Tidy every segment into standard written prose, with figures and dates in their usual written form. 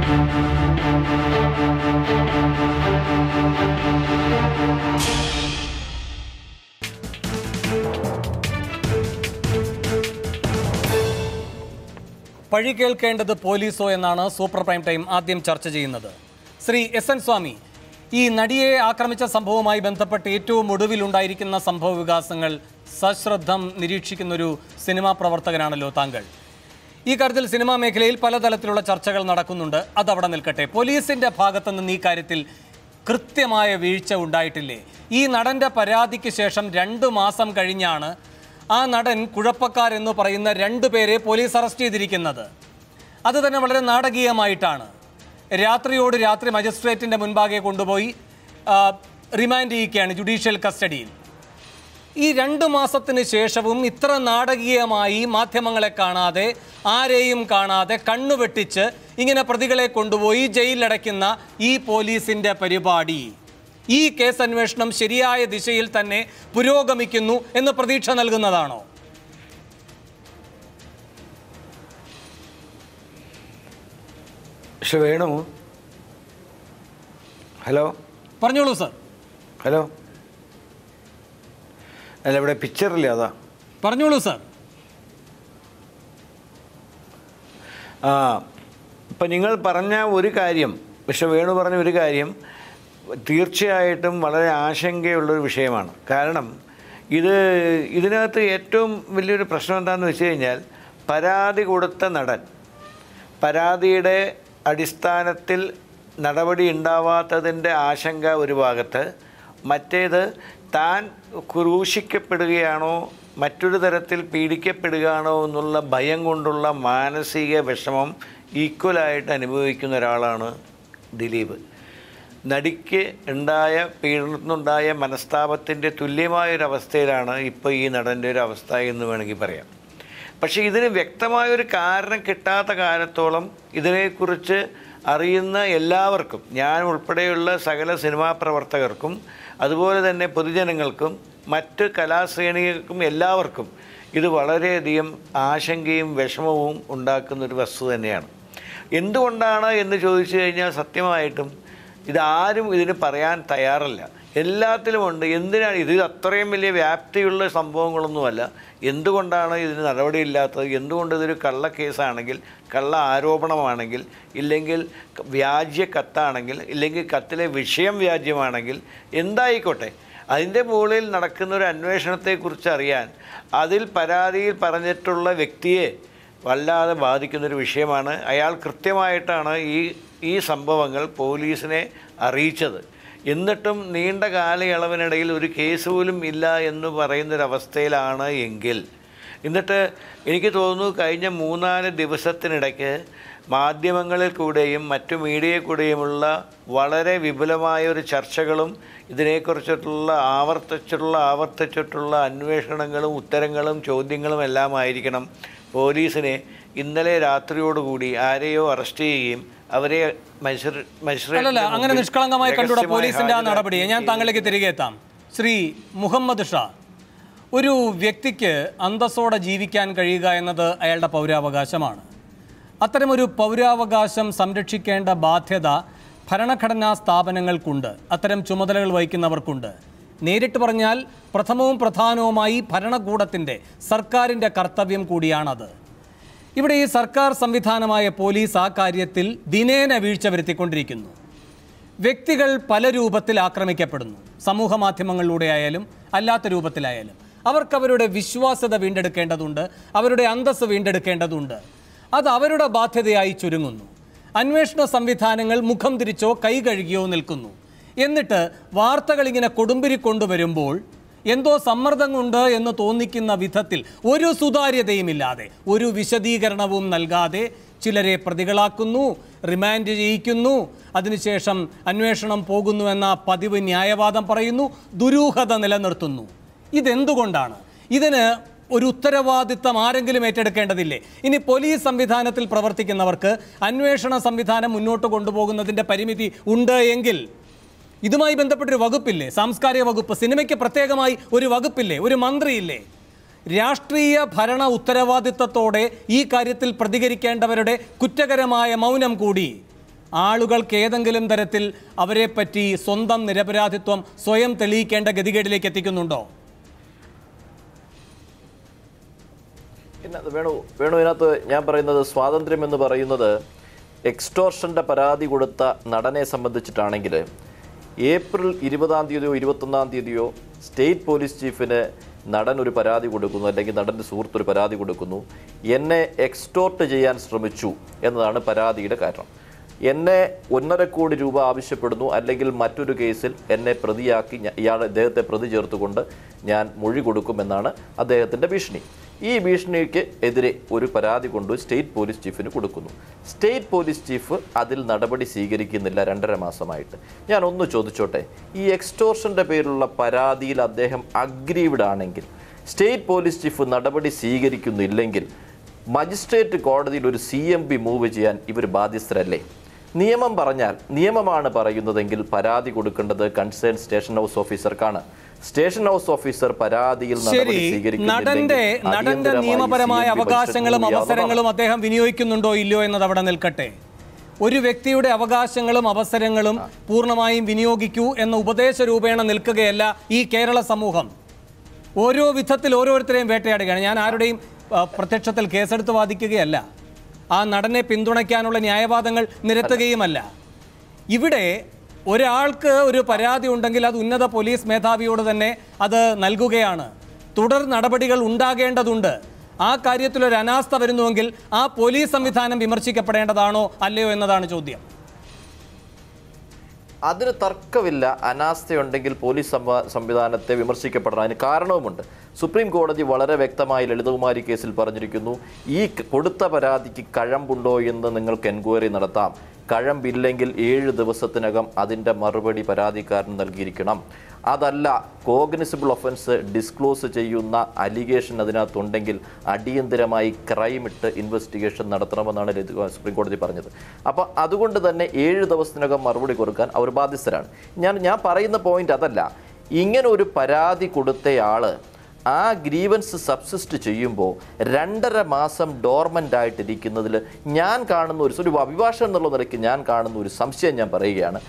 പഴി കേൾക്കേണ്ടത് പോലീസോ എന്നാണ് സൂപ്പർ പ്രൈം ടൈം ആദ്യം ചർച്ച ചെയ്യുന്നത്. ശ്രീ SN സ്വാമി, ഈ നടിയെ ആക്രമിച്ച സംഭവവുമായി ബന്ധപ്പെട്ട് ഏറ്റവും ഒടുവിലുണ്ടായിരിക്കുന്ന സംഭവ വികാസങ്ങൾ സശ്രദ്ധം നിരീക്ഷിക്കുന്നൊരു സിനിമാ പ്രവർത്തകനാണല്ലോ താങ്കൾ. ഈ കാര്യത്തിൽ സിനിമാ മേഖലയിൽ പലതരത്തിലുള്ള ചർച്ചകൾ നടക്കുന്നുണ്ട്. അതവിടെ നിൽക്കട്ടെ. പോലീസിൻ്റെ ഭാഗത്തുനിന്ന് ഈ കാര്യത്തിൽ കൃത്യമായ വീഴ്ച ഉണ്ടായിട്ടില്ലേ? ഈ നടൻ്റെ പരാതിക്ക് ശേഷം 2 മാസം കഴിഞ്ഞാണ് ആ നടൻ കുഴപ്പക്കാരെന്ന് പറയുന്ന 2 പേരെ പോലീസ് അറസ്റ്റ് ചെയ്തിരിക്കുന്നത്. അത് തന്നെ വളരെ നാടകീയമായിട്ടാണ്. രാത്രിയോട് രാത്രി മജിസ്ട്രേറ്റിൻ്റെ മുൻപാകെ കൊണ്ടുപോയി റിമാൻഡ് ചെയ്യിക്കുകയാണ് ജുഡീഷ്യൽ കസ്റ്റഡിയിൽ. ഈ 2 മാസത്തിന് ശേഷവും ഇത്ര നാടകീയമായി മാധ്യമങ്ങളെ കാണാതെ ആരെയും കാണാതെ കണ്ണുവെട്ടിച്ച് ഇങ്ങനെ പ്രതികളെ കൊണ്ടുപോയി ജയിലിലടയ്ക്കുന്ന ഈ പോലീസിൻ്റെ പരിപാടി, ഈ കേസ് അന്വേഷണം ശരിയായ ദിശയിൽ തന്നെ പുരോഗമിക്കുന്നു എന്ന് പ്രതീക്ഷ നൽകുന്നതാണോ? വേണു, ഹലോ, പറഞ്ഞോളൂ സർ. ഹലോ, അല്ല ഇവിടെ പിക്ചറില്ല, അതാ പറഞ്ഞോളൂ സർ. ഇപ്പം നിങ്ങൾ പറഞ്ഞ ഒരു കാര്യം, വേണു പറഞ്ഞ ഒരു കാര്യം തീർച്ചയായിട്ടും വളരെ ആശങ്കയുള്ളൊരു വിഷയമാണ്. കാരണം ഇതിനകത്ത് ഏറ്റവും വലിയൊരു പ്രശ്നം എന്താണെന്ന് വെച്ച് കഴിഞ്ഞാൽ, പരാതി കൊടുത്ത നടൻ പരാതിയുടെ അടിസ്ഥാനത്തിൽ നടപടി ഉണ്ടാവാത്തതിൻ്റെ ആശങ്ക ഒരു ഭാഗത്ത്, മറ്റേത് താൻ ക്രൂശിക്കപ്പെടുകയാണോ മറ്റൊരു തരത്തിൽ പീഡിക്കപ്പെടുകയാണോ എന്നുള്ള ഭയം കൊണ്ടുള്ള മാനസിക വിഷമം ഈക്വലായിട്ട് അനുഭവിക്കുന്ന ഒരാളാണ് ദിലീപ്. നടിക്ക് ഉണ്ടായ പീഡനത്തിനുണ്ടായ മനസ്താപത്തിൻ്റെ തുല്യമായൊരവസ്ഥയിലാണ് ഇപ്പോൾ ഈ നടൻ്റെ ഒരു അവസ്ഥ എന്ന് വേണമെങ്കിൽ പറയാം. പക്ഷേ ഇതിന് വ്യക്തമായൊരു കാരണം കിട്ടാത്ത കാലത്തോളം ഇതിനെക്കുറിച്ച് അറിയുന്ന എല്ലാവർക്കും, ഞാൻ ഉൾപ്പെടെയുള്ള സകല സിനിമാ പ്രവർത്തകർക്കും അതുപോലെ തന്നെ പൊതുജനങ്ങൾക്കും മറ്റ് കലാശ്രേണികൾക്കും എല്ലാവർക്കും ഇത് വളരെയധികം ആശങ്കയും വിഷമവും ഉണ്ടാക്കുന്നൊരു വസ്തുത തന്നെയാണ്. എന്തുകൊണ്ടാണ് എന്ന് ചോദിച്ചു കഴിഞ്ഞാൽ സത്യമായിട്ടും ഇതാരും ഇതിന് പറയാൻ തയ്യാറല്ല. എല്ലാത്തിലുമുണ്ട്. എന്തിനാണ് ഇത് അത്രയും വലിയ വ്യാപ്തിയുള്ള സംഭവങ്ങളൊന്നുമല്ല. എന്തുകൊണ്ടാണ് ഇതിന് നടപടിയില്ലാത്തത്? എന്തുകൊണ്ട് ഇതൊരു കള്ളക്കേസാണെങ്കിൽ, കള്ള ആരോപണമാണെങ്കിൽ, ഇല്ലെങ്കിൽ വ്യാജ്യ കത്താണെങ്കിൽ, ഇല്ലെങ്കിൽ കത്തിലെ വിഷയം വ്യാജ്യമാണെങ്കിൽ, എന്തായിക്കോട്ടെ, അതിൻ്റെ മുകളിൽ നടക്കുന്ന ഒരു അന്വേഷണത്തെക്കുറിച്ച് അറിയാൻ അതിൽ പരാതിയിൽ പറഞ്ഞിട്ടുള്ള വ്യക്തിയെ വല്ലാതെ ബാധിക്കുന്നൊരു വിഷയമാണ്. അയാൾ കൃത്യമായിട്ടാണ് ഈ സംഭവങ്ങൾ പോലീസിനെ അറിയിച്ചത്. എന്നിട്ടും നീണ്ട കാലയളവിനിടയിൽ ഒരു കേസ് പോലും ഇല്ല എന്ന് പറയുന്നൊരവസ്ഥയിലാണ് എങ്കിൽ, എന്നിട്ട് എനിക്ക് തോന്നുന്നു കഴിഞ്ഞ 3-4 ദിവസത്തിനിടയ്ക്ക് മാധ്യമങ്ങളിൽ കൂടെയും മറ്റു മീഡിയയിൽ കൂടെയുമുള്ള വളരെ വിപുലമായൊരു ചർച്ചകളും ഇതിനെക്കുറിച്ചിട്ടുള്ള ആവർത്തിച്ചിട്ടുള്ള അന്വേഷണങ്ങളും ഉത്തരങ്ങളും ചോദ്യങ്ങളും എല്ലാം ആയിരിക്കണം പോലീസിനെ ഇന്നലെ രാത്രിയോടുകൂടി ആരെയോ അറസ്റ്റ് ചെയ്യുകയും അവരെ അങ്ങനെ നിഷ്കളങ്കമായി കണ്ടുള്ള പോലീസിന്റെ ആ നടപടിയെ ഞാൻ താങ്കളിലേക്ക് തിരികെ എത്താം. ശ്രീ മുഹമ്മദ് ഷാ, ഒരു വ്യക്തിക്ക് അന്തസ്സോടെ ജീവിക്കാൻ കഴിയുക എന്നത് അയാളുടെ പൗരാവകാശമാണ്. അത്തരമൊരു പൗരാവകാശം സംരക്ഷിക്കേണ്ട ബാധ്യത ഭരണഘടനാ സ്ഥാപനങ്ങൾക്കുണ്ട്, അത്തരം ചുമതലകൾ വഹിക്കുന്നവർക്കുണ്ട്. നേരിട്ട് പറഞ്ഞാൽ പ്രഥമവും പ്രധാനവുമായി ഭരണകൂടത്തിൻ്റെ, സർക്കാരിൻ്റെ കർത്തവ്യം കൂടിയാണത്. ഇവിടെ ഈ സർക്കാർ സംവിധാനമായ പോലീസ് ആ കാര്യത്തിൽ ദിനേന വീഴ്ച വരുത്തിക്കൊണ്ടിരിക്കുന്നു. വ്യക്തികൾ പല രൂപത്തിൽ ആക്രമിക്കപ്പെടുന്നു, സമൂഹ മാധ്യമങ്ങളിലൂടെ ആയാലും അല്ലാത്ത രൂപത്തിലായാലും. അവർക്കവരുടെ വിശ്വാസ്യത വീണ്ടെടുക്കേണ്ടതുണ്ട്, അവരുടെ അന്തസ്സ് വീണ്ടെടുക്കേണ്ടതുണ്ട്. അത് അവരുടെ ബാധ്യതയായി ചുരുങ്ങുന്നു. അന്വേഷണ സംവിധാനങ്ങൾ മുഖം തിരിച്ചോ കൈ കഴുകിയോ നിൽക്കുന്നു. എന്നിട്ട് വാർത്തകൾ ഇങ്ങനെ കൊടുമ്പിരി കൊണ്ടുവരുമ്പോൾ എന്തോ സമ്മർദ്ദം കൊണ്ട് എന്ന് തോന്നിക്കുന്ന വിധത്തിൽ ഒരു സുതാര്യതയുമില്ലാതെ, ഒരു വിശദീകരണവും നൽകാതെ ചിലരെ പ്രതികളാക്കുന്നു, റിമാൻഡ് ചെയ്യിക്കുന്നു, അതിനുശേഷം അന്വേഷണം പോകുന്നു എന്ന പതിവ് ന്യായവാദം പറയുന്നു, ദുരൂഹത നിലനിർത്തുന്നു. ഇതെന്തുകൊണ്ടാണ്? ഇതിന് ഒരു ഉത്തരവാദിത്തം ആരെങ്കിലും ഏറ്റെടുക്കേണ്ടതില്ലേ? ഇനി പോലീസ് സംവിധാനത്തിൽ പ്രവർത്തിക്കുന്നവർക്ക് അന്വേഷണ സംവിധാനം മുന്നോട്ട് കൊണ്ടുപോകുന്നതിൻ്റെ പരിമിതി ഉണ്ട് എങ്കിൽ ഇതുമായി ബന്ധപ്പെട്ടൊരു വകുപ്പില്ലേ? സാംസ്കാരിക വകുപ്പ്, സിനിമയ്ക്ക് പ്രത്യേകമായി ഒരു വകുപ്പില്ലേ? ഒരു മന്ത്രിയില്ലേ? രാഷ്ട്രീയ ഭരണ ഉത്തരവാദിത്തത്തോടെ ഈ കാര്യത്തിൽ പ്രതികരിക്കേണ്ടവരുടെ കുറ്റകരമായ മൗനം കൂടി ആളുകൾക്ക് ഏതെങ്കിലും തരത്തിൽ അവരെപ്പറ്റി സ്വന്തം നിരപരാധിത്വം സ്വയം തെളിയിക്കേണ്ട ഗതികേടിലേക്ക് എത്തിക്കുന്നുണ്ടോ? വേണു ഇതിനകത്ത് ഞാൻ പറയുന്നത് സ്വാതന്ത്ര്യം എന്ന് പറയുന്നത് എക്സ്റ്റോർഷൻ്റെ പരാതി കൊടുത്ത നടനെ സംബന്ധിച്ചിട്ടാണെങ്കിൽ ഏപ്രിൽ 20-ാം തീയതിയോ 21-ാം തീയതിയോ സ്റ്റേറ്റ് പോലീസ് ചീഫിന് നടൻ ഒരു പരാതി കൊടുക്കുന്നു, അല്ലെങ്കിൽ നടൻ്റെ സുഹൃത്ത് ഒരു പരാതി കൊടുക്കുന്നു, എന്നെ എക്സ്റ്റോർട്ട് ചെയ്യാൻ ശ്രമിച്ചു എന്നതാണ് പരാതിയുടെ കാരണം. എന്നെ 1.5 കോടി രൂപ ആവശ്യപ്പെടുന്നു, അല്ലെങ്കിൽ മറ്റൊരു കേസിൽ എന്നെ പ്രതിയാക്കി അദ്ദേഹത്തെ പ്രതി ചേർത്തുകൊണ്ട് ഞാൻ മൊഴി കൊടുക്കുമെന്നാണ് അദ്ദേഹത്തിൻ്റെ ഭീഷണി. ഈ ഭീഷണിക്ക് എതിരെ ഒരു പരാതി കൊണ്ട് സ്റ്റേറ്റ് പോലീസ് ചീഫിന് കൊടുക്കുന്നു. സ്റ്റേറ്റ് പോലീസ് ചീഫ് അതിൽ നടപടി സ്വീകരിക്കുന്നില്ല 2.5 മാസമായിട്ട്. ഞാൻ ഒന്ന് ചോദിച്ചോട്ടെ, ഈ എക്സ്റ്റോർഷൻ്റെ പേരിലുള്ള പരാതിയിൽ അദ്ദേഹം അഗ്രീവ്ഡ് ആണെങ്കിൽ സ്റ്റേറ്റ് പോലീസ് ചീഫ് നടപടി സ്വീകരിക്കുന്നില്ലെങ്കിൽ മജിസ്ട്രേറ്റ് കോടതിയിൽ ഒരു CMB മൂവ് ചെയ്യാൻ ഇവർ ബാധ്യസ്ഥരല്ലേ? നിയമം പറഞ്ഞാൽ, നിയമമാണ് പറയുന്നതെങ്കിൽ പരാതി കൊടുക്കേണ്ടത് കൺസേൺ സ്റ്റേഷൻ ഹൗസ് ഓഫീസർക്കാണ്. സ്റ്റേഷൻ ഹൗസ് ഓഫീസർ പരാതിയിൽ നടന്റെ നിയമപരമായ അവകാശങ്ങളും അവസരങ്ങളും അദ്ദേഹം വിനിയോഗിക്കുന്നുണ്ടോ ഇല്ലയോ എന്നത് അവിടെ നിൽക്കട്ടെ. ഒരു വ്യക്തിയുടെ അവകാശങ്ങളും അവസരങ്ങളും പൂർണ്ണമായും വിനിയോഗിക്കൂ എന്ന ഉപദേശ രൂപേണ നിൽക്കുകയല്ല ഈ കേരള സമൂഹം. ഓരോ വിധത്തിൽ ഓരോരുത്തരെയും വേട്ടയാടുകയാണ്. ഞാൻ ആരുടെയും പ്രത്യക്ഷത്തിൽ കേസെടുത്ത് വാദിക്കുകയല്ല, ആ നടനെ പിന്തുണയ്ക്കാനുള്ള ന്യായവാദങ്ങൾ നിരത്തുകയുമല്ല. ഇവിടെ ഒരാൾക്ക് ഒരു പരാതി ഉണ്ടെങ്കിൽ അത് ഉന്നത പോലീസ് മേധാവിയോട് തന്നെ അത് നൽകുകയാണ്. തുടർ നടപടികൾ ഉണ്ടാകേണ്ടതുണ്ട്. ആ കാര്യത്തിൽ ഒരു അനാസ്ഥ വരുന്നുവെങ്കിൽ ആ പോലീസ് സംവിധാനം വിമർശിക്കപ്പെടേണ്ടതാണോ അല്ലയോ എന്നതാണ് ചോദ്യം. അതിന് തർക്കമില്ല. അനാസ്ഥയുണ്ടെങ്കിൽ പോലീസ് സംവിധാനത്തെ വിമർശിക്കപ്പെടണം. അതിന് കാരണവുമുണ്ട്. സുപ്രീം കോടതി വളരെ വ്യക്തമായി ലളിതകുമാരി കേസിൽ പറഞ്ഞിരിക്കുന്നു, ഈ കൊടുത്ത പരാതിക്ക് കഴമ്പുണ്ടോ എന്ന് നിങ്ങൾക്ക് എൻക്വയറി നടത്താം. കഴമ്പില്ലെങ്കിൽ 7 ദിവസത്തിനകം അതിൻ്റെ മറുപടി പരാതിക്കാരന് നൽകിയിരിക്കണം. അതല്ല, കോഗ്നിസിബിൾ ഒഫൻസ് ഡിസ്ക്ലോസ് ചെയ്യുന്ന അലിഗേഷൻ അതിനകത്തുണ്ടെങ്കിൽ അടിയന്തരമായി ക്രൈം ഇട്ട് ഇൻവെസ്റ്റിഗേഷൻ നടത്തണമെന്നാണ് സുപ്രീം കോടതി പറഞ്ഞത്. അപ്പോൾ അതുകൊണ്ട് തന്നെ 7 ദിവസത്തിനകം മറുപടി കൊടുക്കാൻ അവർ ബാധ്യസ്ഥരാണ്. ഞാൻ പറയുന്ന പോയിന്റ് അതല്ല. ഇങ്ങനെ ഒരു പരാതി കൊടുത്തയാൾ ആ ഗ്രീവൻസ് സബ്സിസ്റ്റ് ചെയ്യുമ്പോൾ 2.5 മാസം ഡോർമൻ്റ് ആയിട്ടിരിക്കുന്നതിൽ ഞാൻ കാണുന്ന ഒരു അഭിഭാഷകൻ എന്നുള്ള നിലയ്ക്ക് ഞാൻ കാണുന്ന ഒരു സംശയം ഞാൻ പറയുകയാണ്.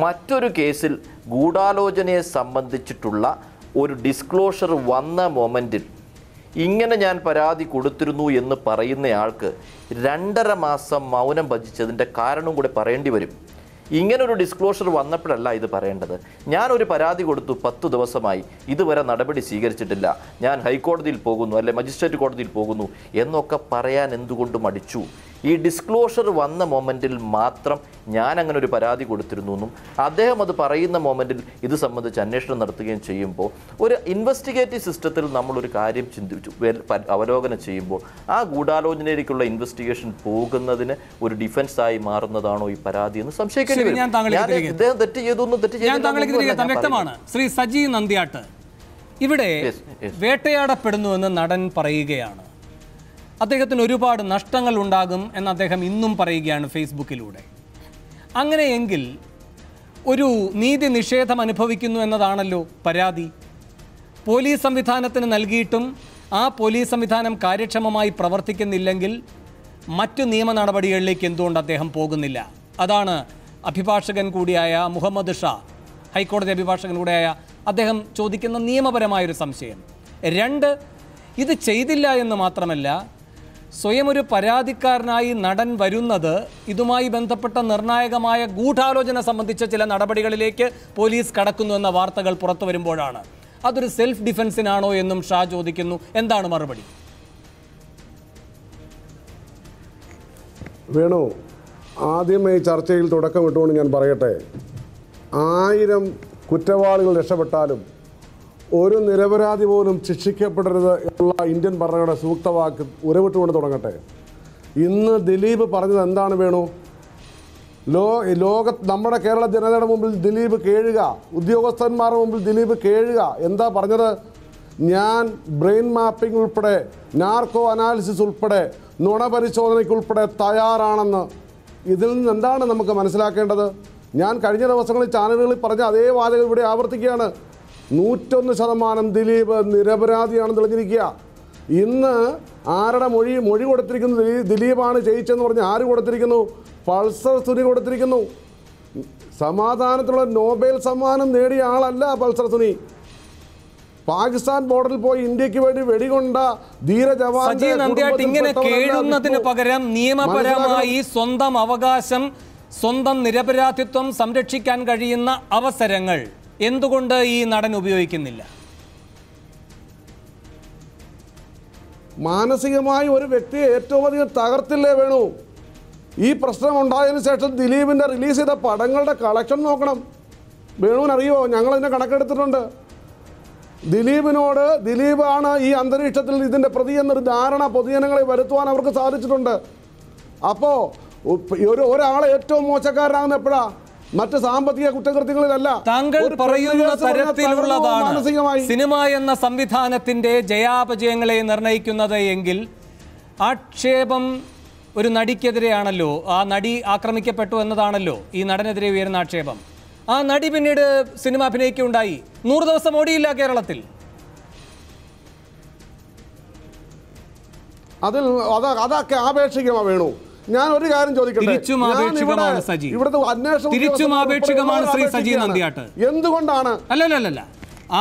മറ്റൊരു കേസിൽ ഗൂഢാലോചനയെ സംബന്ധിച്ചിട്ടുള്ള ഒരു ഡിസ്ക്ലോഷർ വന്ന മൊമെൻറ്റിൽ ഇങ്ങനെ ഞാൻ പരാതി കൊടുത്തിരുന്നു എന്ന് പറയുന്നയാൾക്ക് 2.5 മാസം മൗനം ഭജിച്ചതിൻ്റെ കാരണം കൂടെ പറയേണ്ടി വരും. ഇങ്ങനൊരു ഡിസ്ക്ലോഷർ വന്നപ്പോഴല്ല ഇത് പറയേണ്ടത്. ഞാനൊരു പരാതി കൊടുത്തു 10 ദിവസമായി, ഇതുവരെ നടപടി സ്വീകരിച്ചിട്ടില്ല, ഞാൻ ഹൈക്കോടതിയിൽ പോകുന്നു, അല്ലെ മജിസ്ട്രേറ്റ് കോടതിയിൽ പോകുന്നു എന്നൊക്കെ പറയാൻ എന്തുകൊണ്ട് മടിച്ചു? ഈ ഡിസ്ക്ലോഷർ വന്ന മൊമെൻറ്റിൽ മാത്രം ഞാൻ അങ്ങനെ ഒരു പരാതി കൊടുത്തിരുന്നു എന്നും അദ്ദേഹം അത് പറയുന്ന മൊമെൻറ്റിൽ ഇത് സംബന്ധിച്ച് അന്വേഷണം നടത്തുകയും ചെയ്യുമ്പോൾ ഒരു ഇൻവെസ്റ്റിഗേറ്റീവ് സിസ്റ്റത്തിൽ നമ്മളൊരു കാര്യം ചിന്തിച്ചു അവലോകനം ചെയ്യുമ്പോൾ ആ ഗൂഢാലോചനയിലേക്കുള്ള ഇൻവെസ്റ്റിഗേഷൻ പോകുന്നതിന് ഒരു ഡിഫൻസായി മാറുന്നതാണോ ഈ പരാതി എന്ന് സംശയിക്കേണ്ടി വരും. ഇദ്ദേഹം തെറ്റ് ചെയ്തു വ്യക്തമാണ്. ശ്രീ സജി നന്ദ്യാട്ട്, ഇവിടെ വേട്ടയാടപ്പെടുന്നുവെന്ന് നടൻ പറയുകയാണ്. അദ്ദേഹത്തിന് ഒരുപാട് നഷ്ടങ്ങൾ ഉണ്ടാകും എന്ന് അദ്ദേഹം ഇന്നും പറയുകയാണ് ഫേസ്ബുക്കിലൂടെ. അങ്ങനെയെങ്കിൽ ഒരു നീതി നിഷേധം അനുഭവിക്കുന്നു എന്നതാണല്ലോ പരാതി. പോലീസ് സംവിധാനത്തിന് നൽകിയിട്ടും ആ പോലീസ് സംവിധാനം കാര്യക്ഷമമായി പ്രവർത്തിക്കുന്നില്ലെങ്കിൽ മറ്റു നിയമ നടപടികളിലേക്ക് എന്തുകൊണ്ട് അദ്ദേഹം പോകുന്നില്ല? അതാണ് അഭിഭാഷകൻ കൂടിയായ മുഹമ്മദ് ഷാ, ഹൈക്കോടതി അഭിഭാഷകൻ കൂടിയായ അദ്ദേഹം ചോദിക്കുന്ന നിയമപരമായൊരു സംശയം. 2, ഇത് ചെയ്തില്ല എന്ന് മാത്രമല്ല, സ്വയം ഒരു പരാതിക്കാരനായി നടൻ വരുന്നത് ഇതുമായി ബന്ധപ്പെട്ട നിർണായകമായ ഗൂഢാലോചന സംബന്ധിച്ച ചില നടപടികളിലേക്ക് പോലീസ് കടക്കുന്നു എന്ന വാർത്തകൾ പുറത്തു വരുമ്പോഴാണ്. അതൊരു സെൽഫ് ഡിഫൻസിനാണോ എന്നും ഷാ ചോദിക്കുന്നു. എന്താണ് മറുപടി? വേണു, ആദ്യമേ ചർച്ചയിൽ തുടക്കമിട്ടുകൊണ്ട് ഞാൻ പറയട്ടെ, 1000 കുറ്റവാളികൾ രക്ഷപ്പെട്ടാലും ഒരു നിരപരാധി പോലും ശിക്ഷിക്കപ്പെടരുത് എന്നുള്ള ഇന്ത്യൻ ഭരണഘടന സൂക്തവാക്ക് ഉരവിട്ടുകൊണ്ട് തുടങ്ങട്ടെ. ഇന്ന് ദിലീപ് പറഞ്ഞത് എന്താണ് വേണു? നമ്മുടെ കേരള ജനതയുടെ മുമ്പിൽ ദിലീപ് കേഴുക, ഉദ്യോഗസ്ഥന്മാരുടെ മുമ്പിൽ ദിലീപ് കേഴുക. എന്താ പറഞ്ഞത്? ഞാൻ ബ്രെയിൻ മാപ്പിംഗ് ഉൾപ്പെടെ, നാർക്കോ അനാലിസിസ് ഉൾപ്പെടെ, നുണ പരിശോധനയ്ക്കുൾപ്പെടെ തയ്യാറാണെന്ന്. ഇതിൽ നിന്ന് എന്താണ് നമുക്ക് മനസ്സിലാക്കേണ്ടത്? ഞാൻ കഴിഞ്ഞ ദിവസങ്ങളിൽ ചാനലുകളിൽ പറഞ്ഞ അതേ വാചകം ഇവിടെ ആവർത്തിക്കുകയാണ്. 101% ദിലീപ് നിരപരാധിയാണെന്ന് തെളിഞ്ഞിരിക്കുക. ഇന്ന് ആരുടെ മൊഴി കൊടുത്തിരിക്കുന്നു? ദിലീപാണ് ജയിച്ചെന്ന് പറഞ്ഞ് ആര് കൊടുത്തിരിക്കുന്നു? പൾസർ സുനി കൊടുത്തിരിക്കുന്നു. സമാധാനത്തിലുള്ള നോബൽ സമ്മാനം നേടിയ ആളല്ല പൾസർ സുനി. പാകിസ്ഥാൻ ബോർഡറിൽ പോയി ഇന്ത്യക്ക് വേണ്ടി വെടികൊണ്ട ധീരജവാൻ. ഇങ്ങനെ കേഴുന്നതിന് പകരം നിയമപരമായി സ്വന്തം അവകാശം, സ്വന്തം നിരപരാധിത്വം സംരക്ഷിക്കാൻ കഴിയുന്ന അവസരങ്ങൾ എന്തുകൊണ്ട് ഈ നടൻ ഉപയോഗിക്കുന്നില്ല? മാനസികമായി ഒരു വ്യക്തിയെ ഏറ്റവും അധികം തകർത്തില്ലേ വേണു? ഈ പ്രശ്നം ഉണ്ടായതിനു ശേഷം ദിലീപിൻ്റെ റിലീസ് ചെയ്ത പടങ്ങളുടെ കളക്ഷൻ നോക്കണം. വേണുവിനറിയോ? ഞങ്ങളതിൻ്റെ കണക്കെടുത്തിട്ടുണ്ട്. ദിലീപാണ് ഈ അന്തരീക്ഷത്തിൽ ഇതിൻ്റെ പ്രതി എന്നൊരു ധാരണ പൊതുജനങ്ങളെ വരുത്തുവാൻ അവർക്ക് സാധിച്ചിട്ടുണ്ട്. അപ്പോൾ ഒരാളെ ഏറ്റവും മോശക്കാരനാകുന്ന എപ്പോഴാ? മറ്റ് സാമ്പത്തിക കുറ്റകൃത്യങ്ങളിലല്ല. താങ്കൾ പറയുന്ന തരത്തിലുള്ളതാണ് സിനിമ എന്ന സംവിധാനത്തിന്റെ ജയാപജയങ്ങളെ നിർണ്ണയിക്കുന്നത് എങ്കിൽ ആക്ഷേപം ഒരു നടിക്കെതിരെയാണല്ലോ. ആ നടി ആക്രമിക്കപ്പെട്ടു എന്നതാണല്ലോ ഈ നടനെതിരെ ഉയരുന്ന ആക്ഷേപം. ആ നടി പിന്നീട് സിനിമ അഭിനയിക്കുകയുണ്ടായി. 100 ദിവസം ഓടിയില്ല കേരളത്തിൽ. അതൊക്കെ ആപേക്ഷികമാ വേണു. ഞാൻ ഒരു കാര്യം ചോദിക്കട്ടെ. എന്തുകൊണ്ടാണ്? അല്ലല്ല,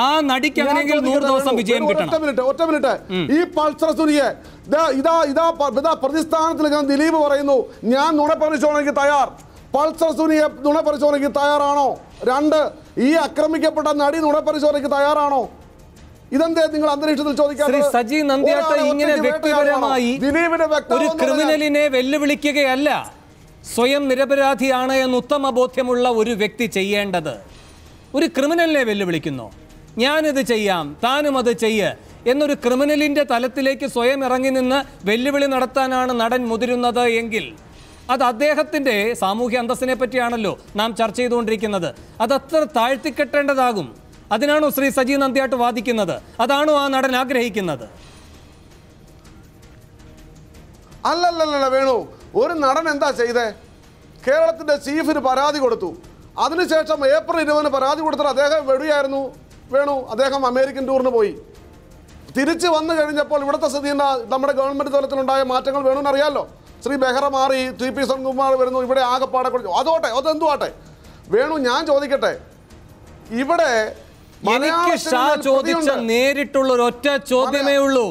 ആ നടിക്ക് അങ്ങനെയെങ്കിൽ 100 ദിവസം വിജയം കിട്ടണം. ഒറ്റ മിനിറ്റ്. ഈ പൾസർ സുനിയെ ഇതാ പ്രതിസ്ഥാനത്തിൽ ഞാൻ ദിലീപ് പറയുന്നു, ഞാൻ നുണപരിശോധനയ്ക്ക് തയ്യാർ. പൾസർ സുനിയെ നുണപരിശോധനയ്ക്ക് തയ്യാറാണോ? 2, ഈ ആക്രമിക്കപ്പെട്ട നടി നുണപരിശോധനയ്ക്ക് തയ്യാറാണോ? ഇതെന്തേ നിങ്ങൾ അന്തരീക്ഷത്തിൽ ചോദിക്കാതെ? സജി നന്ദിയാട്ട് ഇങ്ങനെ വ്യക്തിപരമായി ഒരു ക്രിമിനലിനെ വെല്ലുവിളിക്കുകയല്ല, സ്വയം നിരപരാധിയാണ് എന്ന് ഉത്തമ ബോധ്യമുള്ള ഒരു വ്യക്തി ചെയ്യേണ്ടത്. ഒരു ക്രിമിനലിനെ വെല്ലുവിളിക്കുന്നു, ഞാനിത് ചെയ്യാം, താനും അത് ചെയ്യ് എന്നൊരു ക്രിമിനലിന്റെ തലത്തിലേക്ക് സ്വയം ഇറങ്ങി നിന്ന് വെല്ലുവിളി നടത്താനാണ് നടൻ മുതിരുന്നത് എങ്കിൽ അത് അദ്ദേഹത്തിന്റെ സാമൂഹ്യ അന്തസ്സിനെ പറ്റിയാണല്ലോ നാം ചർച്ച ചെയ്തുകൊണ്ടിരിക്കുന്നത്. അതത്ര താഴ്ത്തിക്കെട്ടേണ്ടതാകും. അതിനാണോ ശ്രീ സജി നന്ദിയാട്ട് വാദിക്കുന്നത്? അതാണോ ആ നടൻ ആഗ്രഹിക്കുന്നത്? അല്ലല്ലല്ല വേണു, ഒരു നടൻ എന്താ ചെയ്തേ? കേരളത്തിന്റെ ചീഫിന് പരാതി കൊടുത്തു. അതിനുശേഷം ഏപ്രിൽ 20 പരാതി കൊടുത്തിട്ട് അദ്ദേഹം വെടിയായിരുന്നു വേണു. അദ്ദേഹം അമേരിക്കൻ ടൂറിന് പോയി. തിരിച്ച് വന്നു കഴിഞ്ഞപ്പോൾ ഇവിടുത്തെ സ്ഥിതി നമ്മുടെ ഗവൺമെന്റ് തലത്തിലുണ്ടായ മാറ്റങ്ങൾ വേണുവിന് അറിയാമല്ലോ. ശ്രീ ബെഹ്റ മാറി, TP സെൻകുമാർ വരുന്നു, ഇവിടെ ആകെപ്പാടെ കൊടുത്തു. അതെന്തുവാട്ടെ വേണു, ഞാൻ ചോദിക്കട്ടെ, ഇവിടെ ചോദിച്ച നേരിട്ടുള്ള ഒരു ഒറ്റ ചോദ്യമേ ഉള്ളൂ.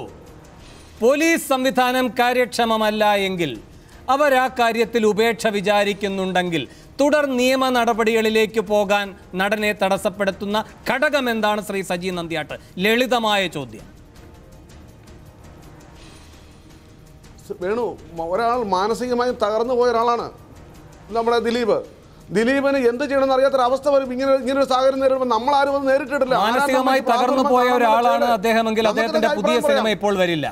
പോലീസ് സംവിധാനം കാര്യക്ഷമമല്ല എങ്കിൽ, അവർ ആ കാര്യത്തിൽ ഉപേക്ഷ വിചാരിക്കുന്നുണ്ടെങ്കിൽ തുടർ നിയമ നടപടികളിലേക്ക് പോകാൻ നടനെ തടസ്സപ്പെടുത്തുന്ന ഘടകം എന്താണ് ശ്രീ സജി നന്ദിയാട്ട്? ലളിതമായ ചോദ്യം. വേണു, ഒരാൾ മാനസികമായി തകർന്നു പോയ ഒരാളാണ് നമ്മുടെ ദിലീപിന് എന്ത് ചെയ്യണമെന്ന് അറിയാത്തൊരവസ്ഥ വരും. ഇങ്ങനെ ഒരു സാഹചര്യം നേരിടുമ്പോൾ നമ്മളാരും അത് നേരിട്ടിട്ടില്ല. മാനസികമായി തകർന്നു പോയ ഒരാളാണ് അദ്ദേഹമെങ്കിൽ അദ്ദേഹത്തിന്റെ പുതിയ സിനിമ ഇപ്പോൾ വരില്ല.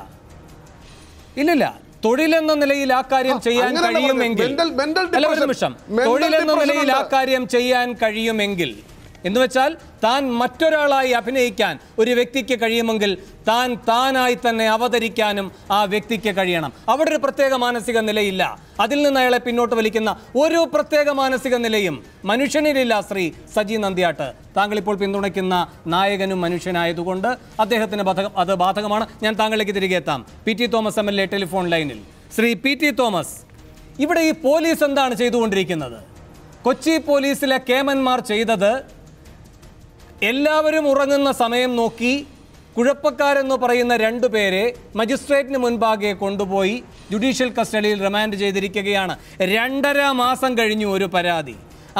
ഇല്ലില്ല, തൊഴിലെന്ന നിലയിൽ ആ കാര്യം ചെയ്യാൻ കഴിയുമെങ്കിൽ, തൊഴിലെന്ന നിലയിൽ ആ കാര്യം ചെയ്യാൻ കഴിയുമെങ്കിൽ എന്ന് വെച്ചാൽ താൻ മറ്റൊരാളായി അഭിനയിക്കാൻ ഒരു വ്യക്തിക്ക് കഴിയുമെങ്കിൽ താനായി തന്നെ അവതരിക്കാനും ആ വ്യക്തിക്ക് കഴിയണം. അവിടെ ഒരു പ്രത്യേക മാനസിക നിലയില്ല. അതിൽ നിന്ന് അയാളെ പിന്നോട്ട് വലിക്കുന്ന ഒരു പ്രത്യേക മാനസിക നിലയും മനുഷ്യനിലില്ല. ശ്രീ സജി നന്ദിയാട്ട്, താങ്കൾ ഇപ്പോൾ പിന്തുണയ്ക്കുന്ന നായകനും മനുഷ്യനായതുകൊണ്ട് അദ്ദേഹത്തിന് അത് ബാധകമാണ്. ഞാൻ താങ്കളിലേക്ക് തിരികെ എത്താം. PT തോമസ് MLA ടെലിഫോൺ ലൈനിൽ. ശ്രീ PT തോമസ്, ഇവിടെ ഈ പോലീസ് എന്താണ് ചെയ്തുകൊണ്ടിരിക്കുന്നത്? കൊച്ചി പോലീസിലെ കേമന്മാർ ചെയ്തത് എല്ലാവരും ഉറങ്ങുന്ന സമയം നോക്കി കുഴപ്പക്കാരെന്ന് പറയുന്ന 2 പേരെ മജിസ്ട്രേറ്റിന് മുൻപാകെ കൊണ്ടുപോയി ജുഡീഷ്യൽ കസ്റ്റഡിയിൽ റിമാൻഡ് ചെയ്തിരിക്കുകയാണ്. 2.5 മാസം കഴിഞ്ഞു ഒരു പരാതി.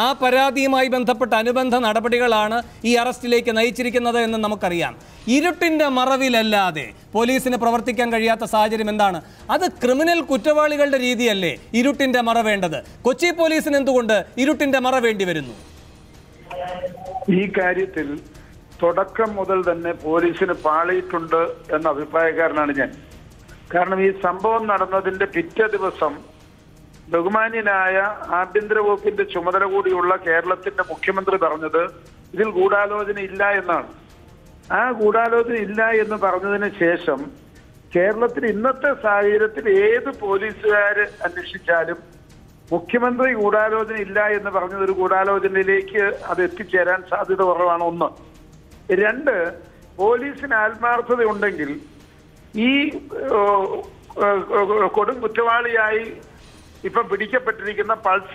ആ പരാതിയുമായി ബന്ധപ്പെട്ട അനുബന്ധ നടപടികളാണ് ഈ അറസ്റ്റിലേക്ക് നയിച്ചിരിക്കുന്നത് എന്ന് നമുക്കറിയാം. ഇരുട്ടിൻ്റെ മറവിലല്ലാതെ പോലീസിന് പ്രവർത്തിക്കാൻ കഴിയാത്ത സാഹചര്യം എന്താണ്? അത് ക്രിമിനൽ കുറ്റവാളികളുടെ രീതിയല്ലേ ഇരുട്ടിൻ്റെ മറ വേണ്ടത്? കൊച്ചി പോലീസിന് എന്തുകൊണ്ട് ഇരുട്ടിൻ്റെ മറ വേണ്ടി വരുന്നു? ഈ കാര്യത്തിൽ തുടക്കം മുതൽ തന്നെ പോലീസിന് പാളിയിട്ടുണ്ട് എന്ന അഭിപ്രായക്കാരനാണ് ഞാൻ. കാരണം ഈ സംഭവം നടന്നതിന്റെ പിറ്റേ ദിവസം ബഹുമാന്യനായ ആഭ്യന്തര വകുപ്പിന്റെ ചുമതല കൂടിയുള്ള കേരളത്തിന്റെ മുഖ്യമന്ത്രി പറഞ്ഞത് ഇതിൽ ഗൂഢാലോചന ഇല്ല എന്നാണ്. ആ ഗൂഢാലോചന ഇല്ല എന്ന് പറഞ്ഞതിന് ശേഷം കേരളത്തിൽ ഇന്നത്തെ സാഹചര്യത്തിൽ ഏത് പോലീസുകാർ അന്വേഷിച്ചാലും മുഖ്യമന്ത്രി ഗൂഢാലോചന ഇല്ല എന്ന് പറഞ്ഞത് ഒരു ഗൂഢാലോചനയിലേക്ക് അത് എത്തിച്ചേരാൻ സാധ്യത കുറവാണ്. 1. 2, പോലീസിന് ആത്മാർത്ഥത ഉണ്ടെങ്കിൽ ഈ കൊടും കുറ്റവാളിയായി ഇപ്പൊ പിടിക്കപ്പെട്ടിരിക്കുന്ന പൾസ്